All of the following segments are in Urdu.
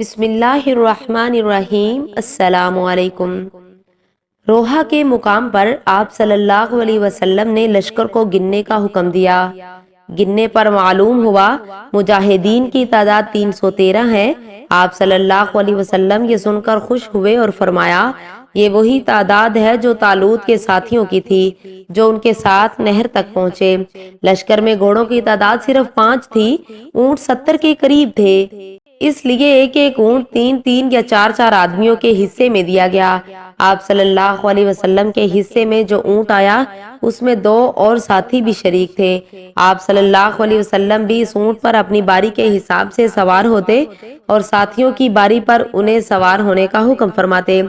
بسم اللہ الرحمن الرحیم۔ السلام علیکم۔ روحا کے مقام پر آپ صلی اللہ علیہ وسلم نے لشکر کو گننے کا حکم دیا۔ گننے پر معلوم ہوا مجاہدین کی تعداد 313 ہے۔ آپ صلی اللہ علیہ وسلم یہ سن کر خوش ہوئے اور فرمایا، یہ وہی تعداد ہے جو طالوت کے ساتھیوں کی تھی جو ان کے ساتھ نہر تک پہنچے۔ لشکر میں گھوڑوں کی تعداد صرف 5 تھی، اونٹ 70 کے قریب تھے، اس لیے ایک ایک اونٹ 3 یا 4 آدمیوں کے حصے میں دیا گیا۔ آپ صلی اللہ علیہ وسلم کے حصے میں جو اونٹ آیا اس میں 2 اور ساتھی بھی شریک تھے۔ آپ صلی اللہ علیہ وسلم بھی اس اونٹ پر اپنی باری کے حساب سے سوار ہوتے اور ساتھیوں کی باری پر انہیں سوار ہونے کا حکم فرماتے۔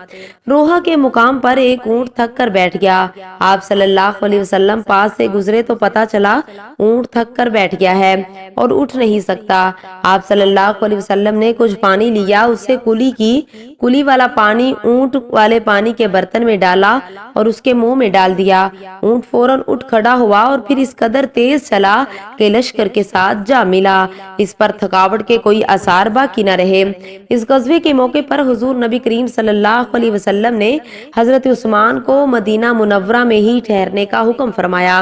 روحا کے مقام پر ایک اونٹ تھک کر بیٹھ گیا۔ آپ صلی اللہ علیہ وسلم پاس سے گزرے تو پتا چلا اونٹ تھک کر بیٹھ گیا ہے اور اٹھ نہیں سکتا۔ آپ صلی اللہ علیہ وسلم نے کچھ پانی لیا، اس سے کلی کی، کلی والا پانی اونٹ والے پانی کے برتن میں ڈالا اور اس کے منہ میں ڈال دیا۔ اونٹ فوراً اٹھ کھڑا ہوا اور پھر اس قدر تیز چلا کہ لشکر کے ساتھ جا ملا۔ اس پر تھکاوٹ کے کوئی آثار باقی نہ رہے۔ اس غزوے کے موقع پر حضور نبی کریم صلی اللہ علیہ وسلم نے حضرت عثمان کو مدینہ منورہ میں ہی ٹھہرنے کا حکم فرمایا۔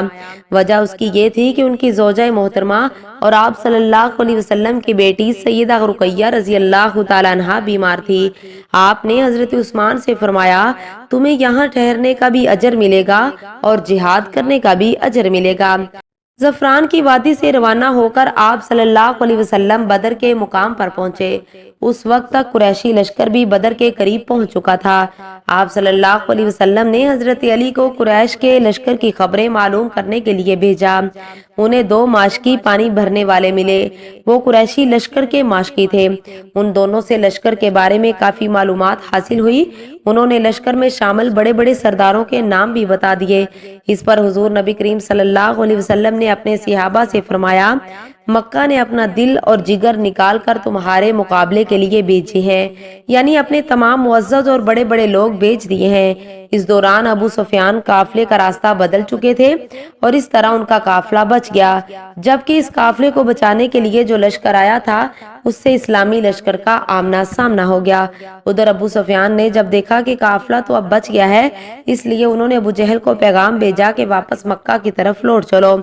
وجہ اس کی یہ تھی کہ ان کی زوجہ محترمہ اور آپ صلی اللہ علیہ وسلم کی بیٹی سیدہ رقیہ رضی اللہ تعالیٰ عنہا بیمار تھی۔ آپ نے حضرت عثمان سے فرمایا، تمہیں یہاں ٹھہرنے کا بھی اجر ملے گا اور جہاد کرنے کا بھی اجر ملے گا۔ زعفران کی وادی سے روانہ ہو کر آپ صلی اللہ علیہ وسلم بدر کے مقام پر پہنچے۔ اس وقت تک قریشی لشکر بھی بدر کے قریب پہنچ چکا تھا۔ آپ صلی اللہ علیہ وسلم نے حضرت علی کو قریش کے لشکر کی خبریں معلوم کرنے کے لیے بھیجا۔ انہیں 2 ماشکی پانی بھرنے والے ملے، وہ قریشی لشکر کے ماشکی تھے۔ ان دونوں سے لشکر کے بارے میں کافی معلومات حاصل ہوئی۔ انہوں نے لشکر میں شامل بڑے بڑے سرداروں کے نام بھی بتا دیے۔ اس پر حضور نبی کریم صلی اللہ علیہ وسلم نے اپنے صحابہ سے فرمایا، مکہ نے اپنا دل اور جگر نکال کر تمہارے مقابلے کے لیے بھیجے ہیں، یعنی اپنے تمام معزز اور بڑے بڑے لوگ بھیج دیے ہیں۔ اس دوران ابو سفیان قافلے کا راستہ بدل چکے تھے اور اس طرح ان کا قافلہ بچ گیا، جبکہ اس قافلے کو بچانے کے لیے جو لشکر آیا تھا اس سے اسلامی لشکر کا آمنا سامنا ہو گیا۔ ادھر ابو سفیان نے جب دیکھا کہ قافلہ تو اب بچ گیا ہے، اس لیے انہوں نے ابو جہل کو پیغام بھیجا کہ واپس مکہ کی طرف لوٹ چلو،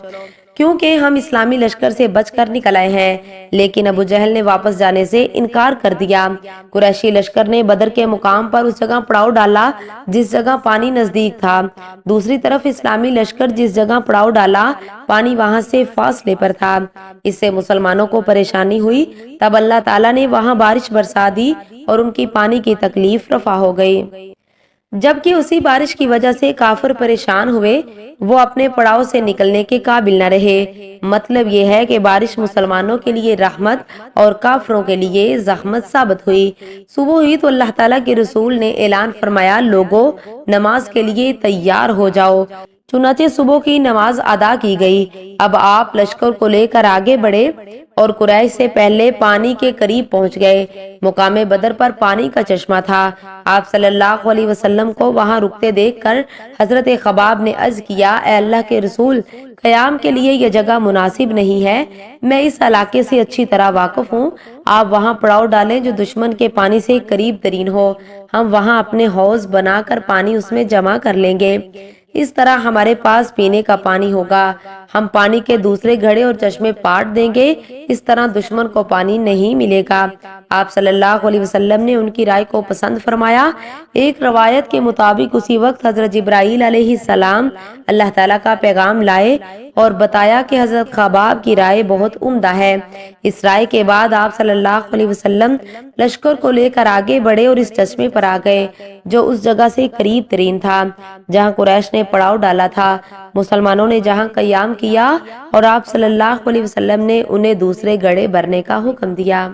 کیونکہ ہم اسلامی لشکر سے بچ کر نکل آئے ہیں۔ لیکن ابو جہل نے واپس جانے سے انکار کر دیا۔ قریشی لشکر نے بدر کے مقام پر اس جگہ پڑاؤ ڈالا جس جگہ پانی نزدیک تھا۔ دوسری طرف اسلامی لشکر جس جگہ پڑاؤ ڈالا پانی وہاں سے فاصلے پر تھا۔ اس سے مسلمانوں کو پریشانی ہوئی، تب اللہ تعالیٰ نے وہاں بارش برسا دی اور ان کی پانی کی تکلیف رفع ہو گئی۔ جبکہ اسی بارش کی وجہ سے کافر پریشان ہوئے، وہ اپنے پڑاؤ سے نکلنے کے قابل نہ رہے۔ مطلب یہ ہے کہ بارش مسلمانوں کے لیے رحمت اور کافروں کے لیے زحمت ثابت ہوئی۔ صبح ہوئی تو اللہ تعالیٰ کے رسول نے اعلان فرمایا، لوگو نماز کے لیے تیار ہو جاؤ۔ چنانچہ صبح کی نماز ادا کی گئی۔ اب آپ لشکر کو لے کر آگے بڑھے اور قریش سے پہلے پانی کے قریب پہنچ گئے۔ مقام بدر پر پانی کا چشمہ تھا۔ آپ صلی اللہ علیہ وسلم کو وہاں رکتے دیکھ کر حضرت خباب نے عرض کیا، اے اللہ کے رسول، قیام کے لیے یہ جگہ مناسب نہیں ہے، میں اس علاقے سے اچھی طرح واقف ہوں، آپ وہاں پڑاؤ ڈالیں جو دشمن کے پانی سے قریب ترین ہو، ہم وہاں اپنے حوض بنا کر پانی اس میں جمع کر لیں گے، اس طرح ہمارے پاس پینے کا پانی ہوگا، ہم پانی کے دوسرے گھڑے اور چشمے پاٹ دیں گے، اس طرح دشمن کو پانی نہیں ملے گا۔ آپ صلی اللہ علیہ وسلم نے ان کی رائے کو پسند فرمایا۔ ایک روایت کے مطابق اسی وقت حضرت جبرائیل علیہ السلام اللہ تعالیٰ کا پیغام لائے اور بتایا کہ حضرت خباب کی رائے بہت عمدہ ہے۔ اس رائے کے بعد آپ صلی اللہ علیہ وسلم لشکر کو لے کر آگے بڑھے اور اس چشمے پر آ گئے جو اس جگہ سے قریب ترین تھا جہاں قریش نے پڑاؤ ڈالا تھا۔ مسلمانوں نے جہاں قیام کیا اور آپ صلی اللہ علیہ وسلم نے انہیں دوسرے گڑھے بھرنے کا حکم دیا۔